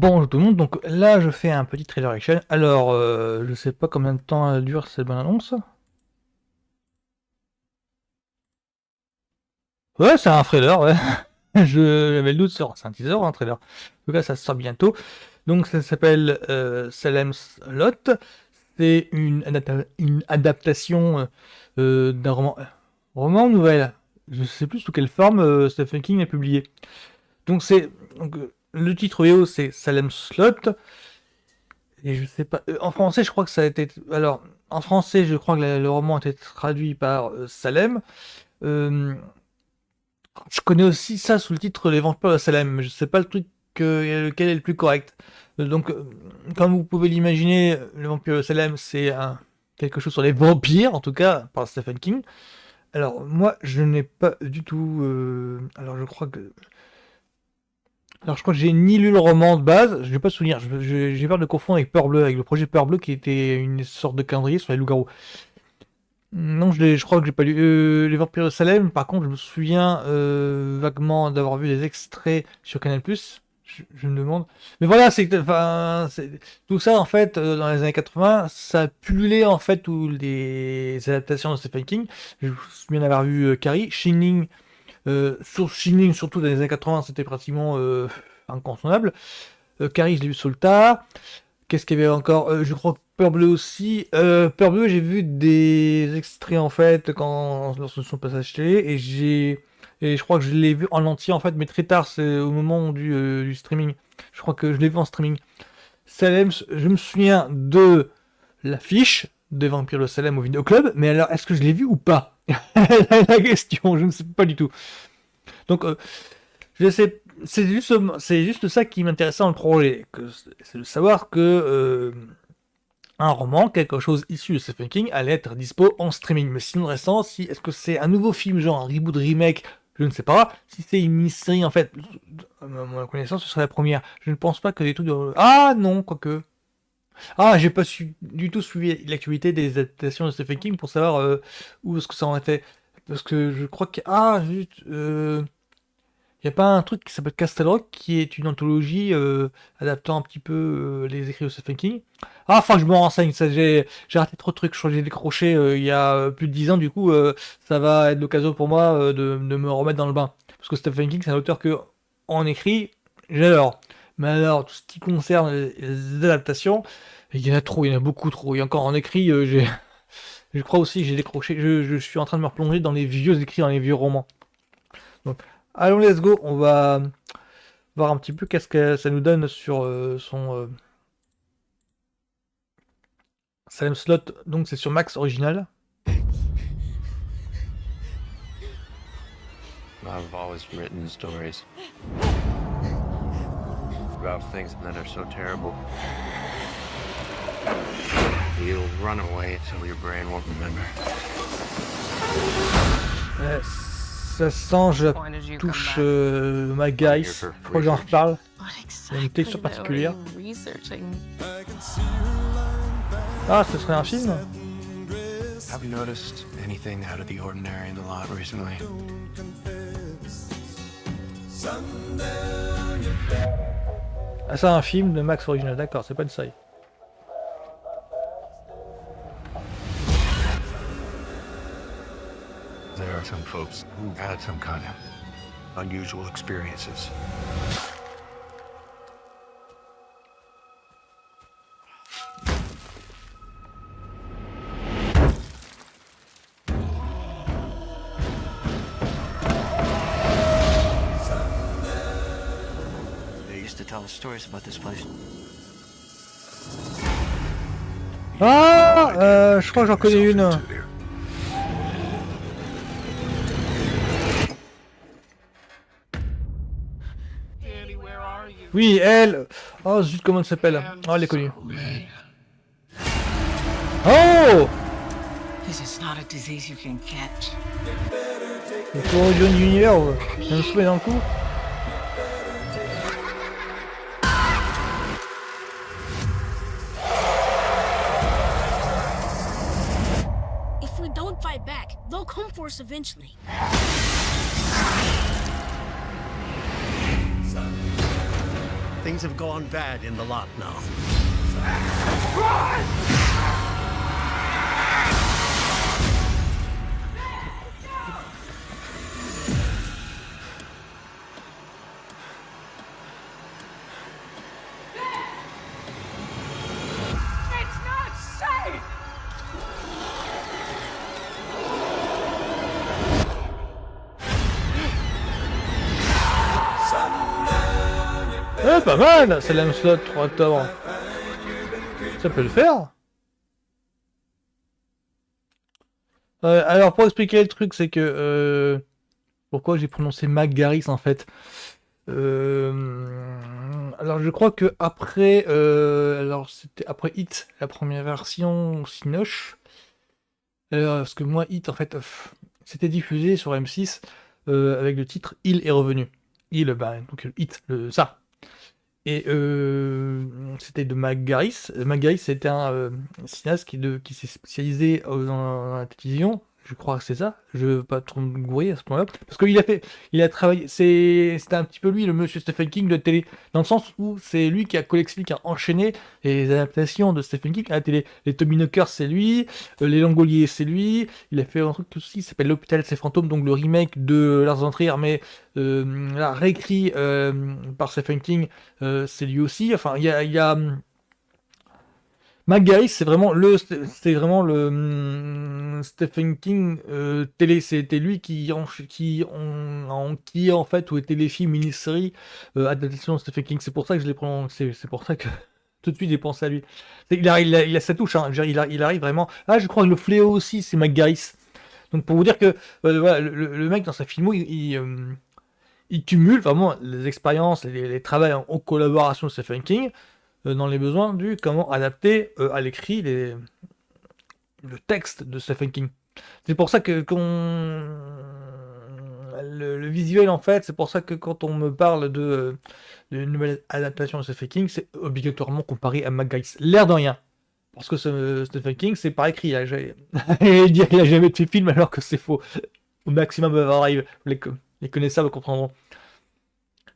Bonjour tout le monde, donc là je fais un petit trailer action. Alors, je sais pas combien de temps elle dure cette bonne annonce. Ouais, c'est un trailer, ouais. J'avais le doute sur. C'est un teaser ou un trailer. En tout cas, ça sort bientôt. Donc, ça s'appelle Salem's Lot. C'est une adaptation d'un roman ou nouvelle. Je sais plus sous quelle forme Stephen King a publié. Donc, le titre VO c'est Salem's Lot. Et je sais pas. En français, je crois que ça a été. Alors, en français, je crois que le roman a été traduit par Salem. Euh, je connais aussi ça sous le titre Les Vampires de Salem, mais je sais pas le truc lequel est le plus correct. Donc, comme vous pouvez l'imaginer, Les Vampires de Salem, c'est quelque chose sur les vampires, en tout cas, par Stephen King. Alors, moi, je n'ai pas du tout. Alors, je crois que j'ai ni lu le roman de base, je n'ai pas souvenir. J'ai peur de confondre avec Peur Bleue, avec le projet Peur Bleue qui était une sorte de calendrier sur les loups-garous. Non, je crois que j'ai pas lu. Les Vampires de Salem, par contre, je me souviens vaguement d'avoir vu des extraits sur Canal+. Je me demande. Mais voilà, enfin, tout ça, en fait, dans les années 80, ça a pullulé, en fait, tous les adaptations de Stephen King. Je me souviens d'avoir vu Carrie, Shining, sur Shining, surtout dans les années 80, c'était pratiquement incontournable. Carrie, je l'ai vu sur le tard. Qu'est-ce qu'il y avait encore Je crois que Peur Bleue aussi. Peur Bleue, j'ai vu des extraits en fait lorsque son passage télé et je crois que je l'ai vu en entier en fait, mais très tard, c'est au moment du streaming. Je crois que je l'ai vu en streaming. Salem, je me souviens de l'affiche des Vampires de Salem au Vidéo Club, mais alors est-ce que je l'ai vu ou pas? La question, je ne sais pas du tout. Donc, je sais, c'est juste ça qui m'intéressait dans le projet, c'est de savoir que un roman, quelque chose issu de Stephen King, allait être dispo en streaming. Mais sinon, restant, est-ce que c'est un nouveau film, genre un reboot, remake, je ne sais pas. Si c'est une mini-série, en fait, à ma connaissance, ce serait la première. Je ne pense pas que des trucs de... Ah non, quoique. Ah, j'ai pas du tout suivi l'actualité des adaptations de Stephen King pour savoir où est-ce que ça en était. Parce que je crois que... Ah, zut, y a pas un truc qui s'appelle Castle Rock, qui est une anthologie adaptant un petit peu les écrits de Stephen King. Ah, enfin, je me renseigne, ça, j'ai raté trop de trucs, je crois que j'ai décroché il y a plus de 10 ans, du coup, ça va être l'occasion pour moi de me remettre dans le bain. Parce que Stephen King, c'est un auteur que, en écrit, j'adore. Mais alors, tout ce qui concerne les adaptations, il y en a trop, il y en a beaucoup trop. Et encore en écrit, je crois aussi que j'ai décroché, je suis en train de me replonger dans les vieux écrits, dans les vieux romans. Donc, allons, let's go, on va voir un petit peu qu'est-ce que ça nous donne sur son Salem Slot. Donc c'est sur Max original. I've always written stories about things that are so terrible. You'll run away until your brain won't remember. Ça sent, je touche ma guys. Faut que j'en reparle. Il y a une texture particulière. Ah, ce serait un film? Have you noticed anything out of the ordinary in the lot recently? Ah, c'est un film de Max original, d'accord, c'est pas une série. There are some folks who had some kind of unusual experiences. They used to tell us stories about this place. Ah, je crois que j'en connais une. Oui, elle. Oh zut, comment elle s'appelle? Oh, elle est connue. Oh! Le tour du univers, je me souviens dans le coup. If we don't fight back, they'll come for us eventually. Things have gone bad in the lot now. It's not safe! Pas mal, Salem Slot, 3 octobre. Ça peut le faire. Alors, pour expliquer le truc, c'est que... pourquoi j'ai prononcé McGarris, en fait. Alors, je crois que après... alors, c'était après Hit, la première version Cinoche. Parce que moi, Hit, en fait, c'était diffusé sur M6 avec le titre « Il est revenu ». Il, bah, donc Hit, ça. Et c'était de McGarris. McGarris, c'était un cinéaste qui s'est spécialisé dans la télévision. Je crois que c'est ça. Je veux pas trop me gourer à ce point-là. Parce il a travaillé. C'était un petit peu lui, le monsieur Stephen King de la télé. Dans le sens où c'est lui qui a collectionné, qui a enchaîné les adaptations de Stephen King à la télé. Les Tommy Knockers, c'est lui. Les Langoliers, c'est lui. Il a fait un truc aussi qui s'appelle L'Hôpital, c'est fantômes. Donc le remake de Lars von Trier, mais là, réécrit par Stephen King, c'est lui aussi. Enfin, il y a McGarris, c'est vraiment le Stephen King télé. C'était lui qui en fait, ou téléfilm, mini-série, adaptation de Stephen King. C'est pour ça que je l'ai prononcé. C'est pour ça que tout de suite j'ai pensé à lui. Il a sa touche, hein. Je veux dire, il arrive vraiment. Ah, je crois que le fléau aussi, c'est McGarris. Donc pour vous dire que voilà, le mec dans sa filmo, il cumule vraiment les expériences, les travails en collaboration de Stephen King dans les besoins du comment adapter à l'écrit le texte de Stephen King. C'est pour ça que le visuel, en fait, c'est pour ça que quand on me parle de nouvelle adaptation de Stephen King, c'est obligatoirement comparé à McGarris. L'air de rien. Parce que Stephen King, c'est par écrit. Et dire qu'il a jamais fait film alors que c'est faux. Au maximum Overdrive. Les connaisseurs me comprendront.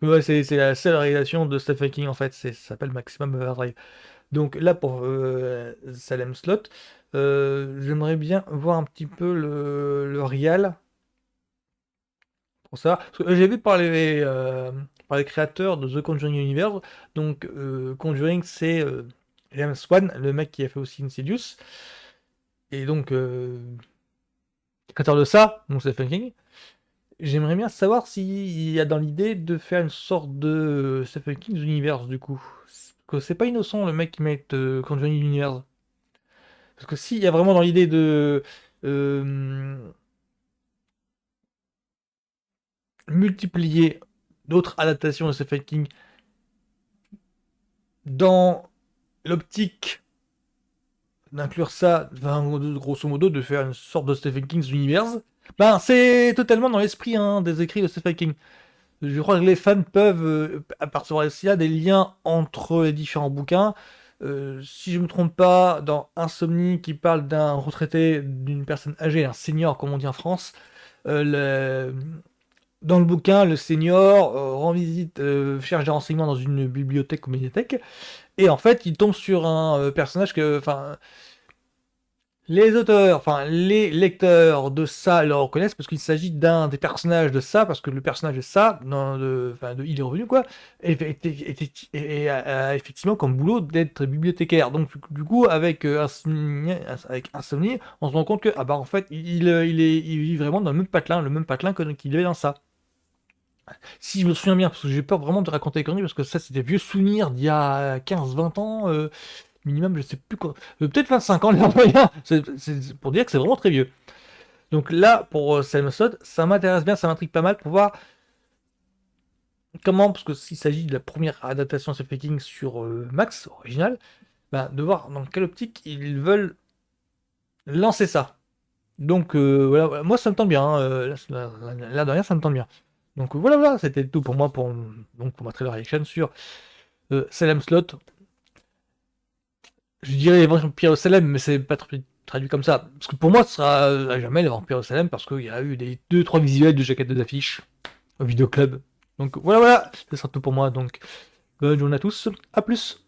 Mais ouais, c'est la seule réalisation de Stephen King, en fait. Ça s'appelle Maximum Overdrive. Donc là, pour Salem Slot, j'aimerais bien voir un petit peu le réal. Pour ça. Parce que j'ai vu par les créateurs de The Conjuring Universe. Donc, Conjuring, c'est James Wan, le mec qui a fait aussi Insidious. Et donc, créateur de ça, donc Stephen King. J'aimerais bien savoir s'il y a dans l'idée de faire une sorte de Stephen King's Universe, du coup. Parce que c'est pas innocent, le mec qui met Conjuring Universe. Parce que s'il y a vraiment dans l'idée de multiplier d'autres adaptations de Stephen King dans l'optique d'inclure ça, enfin, grosso modo, de faire une sorte de Stephen King's Universe, ben c'est totalement dans l'esprit des écrits de Stephen King. Je crois que les fans peuvent apercevoir ici des liens entre les différents bouquins. Si je me trompe pas, dans Insomnie, qui parle d'un retraité, d'une personne âgée, un senior, comme on dit en France, dans le bouquin, le senior rend visite, cherche des renseignements dans une bibliothèque ou médiathèque, et en fait, il tombe sur un personnage que, enfin, les auteurs, enfin les lecteurs de ça le reconnaissent parce qu'il s'agit d'un des personnages de ça, parce que le personnage de ça, de Il est revenu, quoi, a effectivement comme boulot d'être bibliothécaire. Donc du coup, avec Insomnie, on se rend compte que ah bah en fait il vit vraiment dans le même patelin qu'il avait dans ça. Si je me souviens bien, parce que j'ai peur vraiment de raconter des conneries, parce que ça c'est des vieux souvenirs d'il y a 15-20 ans. Minimum, je sais plus quoi. Peut-être 25 ans, les moyens. C'est pour dire que c'est vraiment très vieux. Donc là, pour Salem Slot, ça m'intéresse bien, ça m'intrigue pas mal pour voir comment, parce que s'il s'agit de la première adaptation de Stephen King sur Max, original, bah, de voir dans quelle optique ils veulent lancer ça. Donc voilà, moi ça me tente bien, hein, là de rien, ça me tente bien. Donc voilà, c'était tout pour moi, pour ma trailer reaction sur Salem Slot. Je dirais les vampires au Salem, mais c'est pas traduit comme ça. Parce que pour moi, ce sera à jamais les vampires au Salem, parce qu'il y a eu des 2-3 visuels de jaquettes d'affiches au vidéoclub. Donc voilà, ce sera tout pour moi. Donc Bonne journée à tous, à plus.